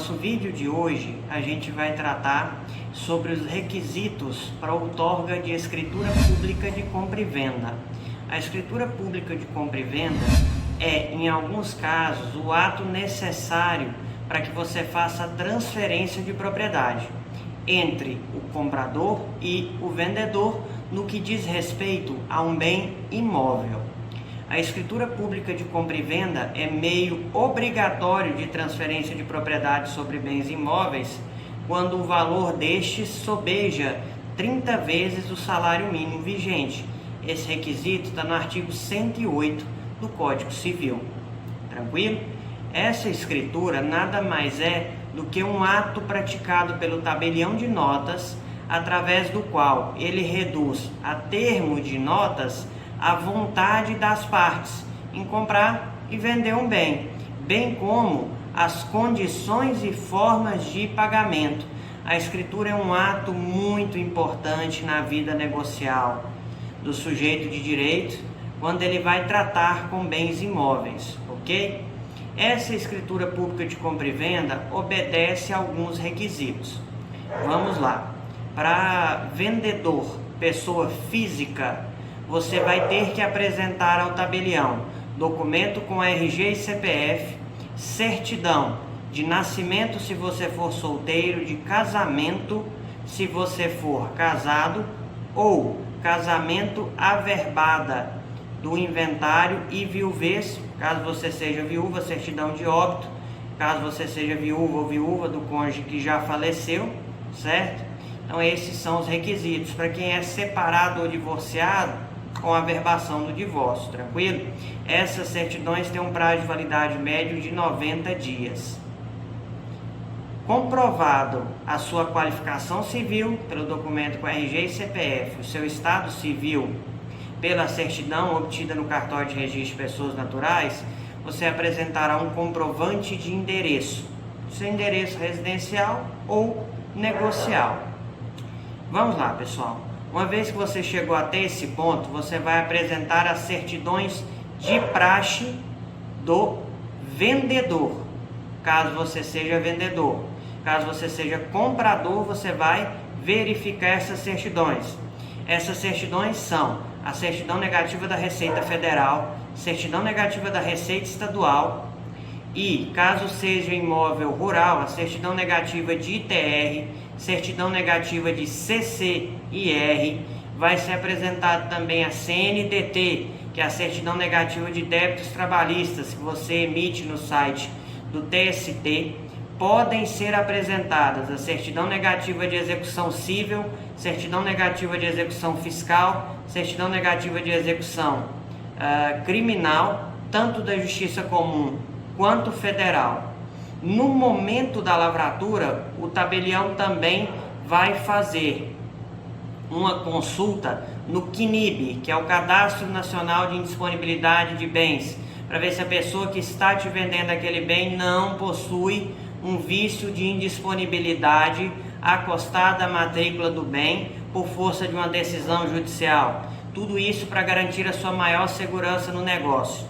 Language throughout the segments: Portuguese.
nosso vídeo de hoje a gente vai tratar sobre os requisitos para outorga de escritura pública de compra e venda. A escritura pública de compra e venda é, em alguns casos, o ato necessário para que você faça a transferência de propriedade entre o comprador e o vendedor no que diz respeito a um bem imóvel. A escritura pública de compra e venda é meio obrigatório de transferência de propriedade sobre bens imóveis quando o valor destes sobeja 30 vezes o salário mínimo vigente. Esse requisito está no artigo 108 do Código Civil. Tranquilo? Essa escritura nada mais é do que um ato praticado pelo tabelião de notas, através do qual ele reduz a termo de notas a vontade das partes em comprar e vender um bem, bem como as condições e formas de pagamento. A escritura é um ato muito importante na vida negocial do sujeito de direito, quando ele vai tratar com bens imóveis, ok? Essa escritura pública de compra e venda obedece a alguns requisitos. Vamos lá. Para vendedor, pessoa física, você vai ter que apresentar ao tabelião documento com RG e CPF, certidão de nascimento se você for solteiro, de casamento se você for casado, ou casamento averbada do inventário e viuvez, caso você seja viúva, certidão de óbito, caso você seja viúva ou viúva do cônjuge que já faleceu, certo? Então esses são os requisitos para quem é separado ou divorciado, com a averbação do divórcio, tranquilo? Essas certidões têm um prazo de validade médio de 90 dias. Comprovado a sua qualificação civil pelo documento com RG e CPF, o seu estado civil pela certidão obtida no cartório de registro de pessoas naturais, você apresentará um comprovante de endereço, seu endereço residencial ou negocial. Vamos lá, pessoal. Uma vez que você chegou até esse ponto, você vai apresentar as certidões de praxe do vendedor, caso você seja vendedor. Caso você seja comprador, você vai verificar essas certidões. Essas certidões são a certidão negativa da Receita Federal, certidão negativa da Receita Estadual e, caso seja imóvel rural, a certidão negativa de ITR, certidão negativa de CCIR, vai ser apresentado também a CNDT, que é a certidão negativa de débitos trabalhistas, que você emite no site do TST. Podem ser apresentadas a certidão negativa de execução civil, certidão negativa de execução fiscal, certidão negativa de execução criminal, tanto da Justiça Comum quanto federal. No momento da lavratura, o tabelião também vai fazer uma consulta no CNIB, que é o Cadastro Nacional de Indisponibilidade de Bens, para ver se a pessoa que está te vendendo aquele bem não possui um vício de indisponibilidade acostado à matrícula do bem por força de uma decisão judicial. Tudo isso para garantir a sua maior segurança no negócio,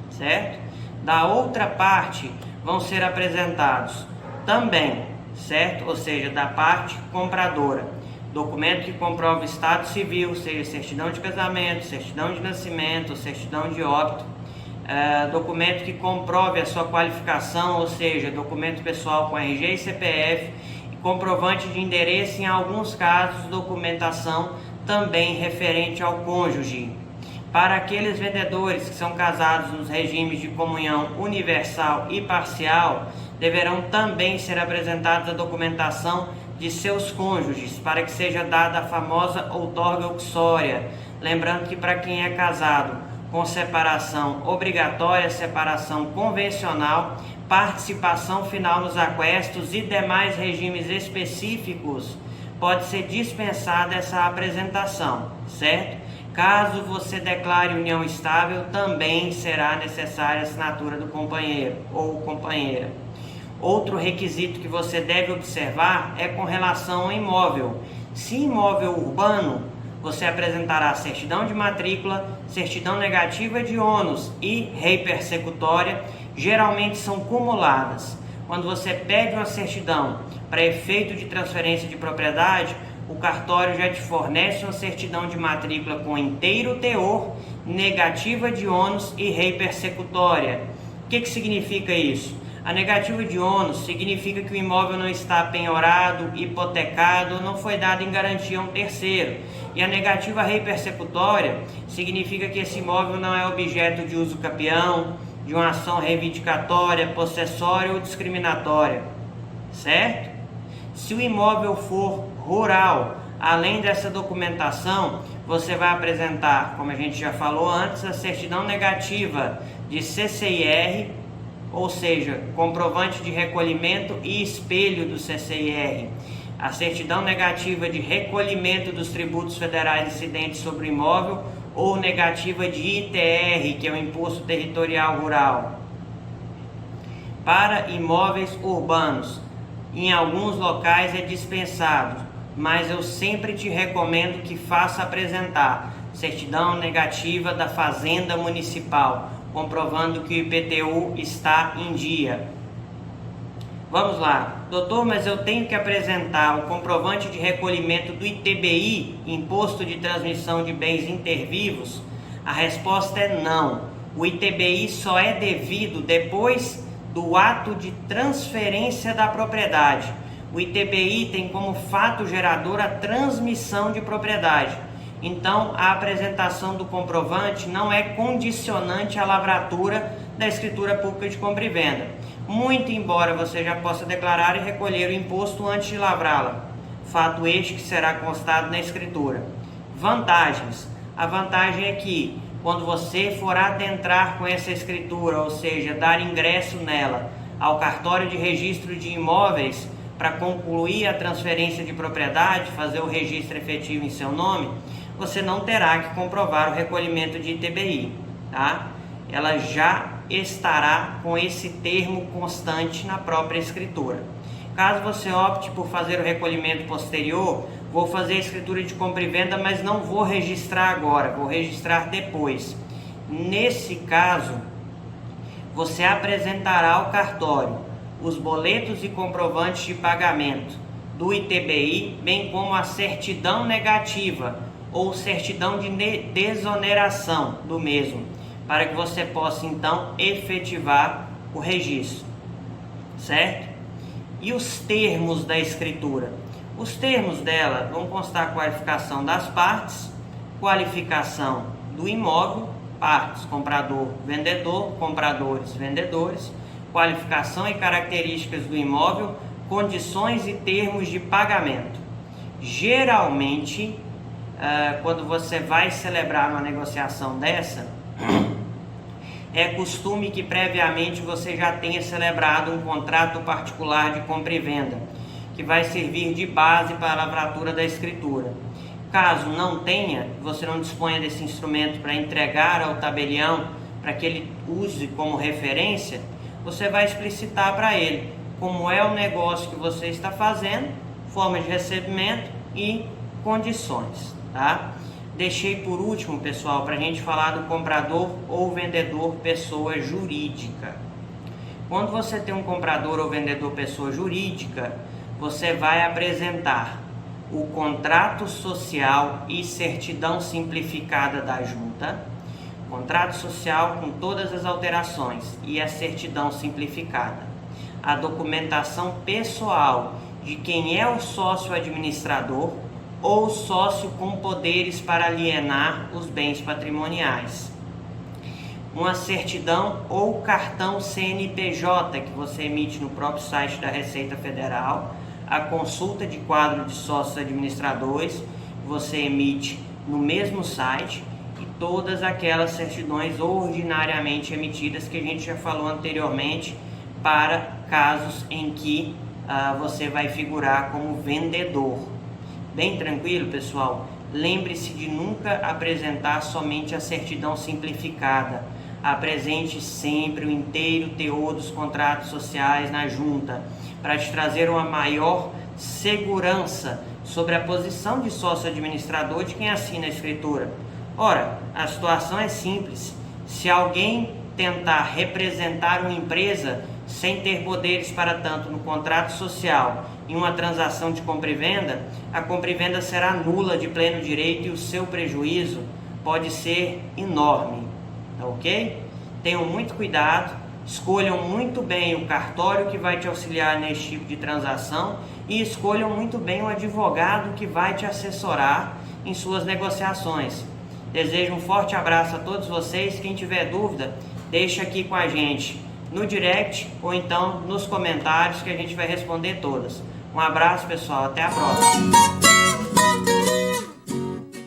certo? Da outra parte, vão ser apresentados também, certo? Ou seja, da parte compradora, documento que comprova o estado civil, seja certidão de casamento, certidão de nascimento, certidão de óbito, documento que comprove a sua qualificação, ou seja, documento pessoal com RG e CPF, e comprovante de endereço, em alguns casos, documentação também referente ao cônjuge. Para aqueles vendedores que são casados nos regimes de comunhão universal e parcial, deverão também ser apresentados a documentação de seus cônjuges, para que seja dada a famosa outorga uxória. Lembrando que para quem é casado com separação obrigatória, separação convencional, participação final nos aquestos e demais regimes específicos, pode ser dispensada essa apresentação, certo? Caso você declare união estável, também será necessária a assinatura do companheiro ou companheira. Outro requisito que você deve observar é com relação ao imóvel. Se imóvel urbano, você apresentará certidão de matrícula, certidão negativa de ônus e rei persecutória, geralmente são cumuladas. Quando você pede uma certidão para efeito de transferência de propriedade, o cartório já te fornece uma certidão de matrícula com inteiro teor, negativa de ônus e rei persecutória. O que significa isso? A negativa de ônus significa que o imóvel não está penhorado, hipotecado, não foi dado em garantia a um terceiro. E a negativa rei persecutória significa que esse imóvel não é objeto de uso capião, de uma ação reivindicatória, possessória ou discriminatória, certo? Se o imóvel for rural, além dessa documentação, você vai apresentar, como a gente já falou antes, a certidão negativa de CCIR, ou seja, comprovante de recolhimento e espelho do CCIR, a certidão negativa de recolhimento dos tributos federais incidentes sobre o imóvel ou negativa de ITR, que é o Imposto Territorial Rural. Para imóveis urbanos, em alguns locais é dispensado, mas eu sempre te recomendo que faça apresentar certidão negativa da Fazenda Municipal, comprovando que o IPTU está em dia. Vamos lá, doutor, mas eu tenho que apresentar o comprovante de recolhimento do ITBI, Imposto de Transmissão de Bens Intervivos? A resposta é não. O ITBI só é devido depois do ato de transferência da propriedade. O ITBI tem como fato gerador a transmissão de propriedade. Então, a apresentação do comprovante não é condicionante à lavratura da escritura pública de compra e venda, muito embora você já possa declarar e recolher o imposto antes de lavrá-la, fato este que será constado na escritura. Vantagens. A vantagem é que, quando você for adentrar com essa escritura, ou seja, dar ingresso nela ao cartório de registro de imóveis para concluir a transferência de propriedade, fazer o registro efetivo em seu nome, você não terá que comprovar o recolhimento de ITBI, tá? Ela já estará com esse termo constante na própria escritura. Caso você opte por fazer o recolhimento posterior, vou fazer a escritura de compra e venda, mas não vou registrar agora, vou registrar depois. Nesse caso, você apresentará ao cartório os boletos e comprovantes de pagamento do ITBI, bem como a certidão negativa ou certidão de desoneração do mesmo, para que você possa então efetivar o registro, certo? E os termos da escritura? Os termos dela vão constar a qualificação das partes, qualificação do imóvel, partes, comprador, vendedor, compradores, vendedores, qualificação e características do imóvel, condições e termos de pagamento. Geralmente, quando você vai celebrar uma negociação dessa, é costume que previamente você já tenha celebrado um contrato particular de compra e venda, que vai servir de base para a lavratura da escritura. Caso não tenha, você não disponha desse instrumento para entregar ao tabelião, para que ele use como referência, você vai explicitar para ele como é o negócio que você está fazendo, forma de recebimento e condições, tá? Deixei por último, pessoal, para a gente falar do comprador ou vendedor pessoa jurídica. Quando você tem um comprador ou vendedor pessoa jurídica, você vai apresentar o contrato social e certidão simplificada da junta, contrato social com todas as alterações e a certidão simplificada, a documentação pessoal de quem é o sócio administrador ou sócio com poderes para alienar os bens patrimoniais, uma certidão ou cartão CNPJ que você emite no próprio site da Receita Federal, a consulta de quadro de sócios administradores você emite no mesmo site e todas aquelas certidões ordinariamente emitidas que a gente já falou anteriormente para casos em que você vai figurar como vendedor. Bem tranquilo, pessoal? Lembre-se de nunca apresentar somente a certidão simplificada. Apresente sempre o inteiro teor dos contratos sociais na junta, para te trazer uma maior segurança sobre a posição de sócio administrador de quem assina a escritura. Ora, a situação é simples. Se alguém tentar representar uma empresa sem ter poderes para tanto no contrato social em uma transação de compra e venda, a compra e venda será nula de pleno direito e o seu prejuízo pode ser enorme, tá ok? Tenham muito cuidado, escolham muito bem o cartório que vai te auxiliar nesse tipo de transação e escolham muito bem o advogado que vai te assessorar em suas negociações. Desejo um forte abraço a todos vocês. Quem tiver dúvida, deixa aqui com a gente no direct ou então nos comentários que a gente vai responder todas. Um abraço, pessoal, até a próxima.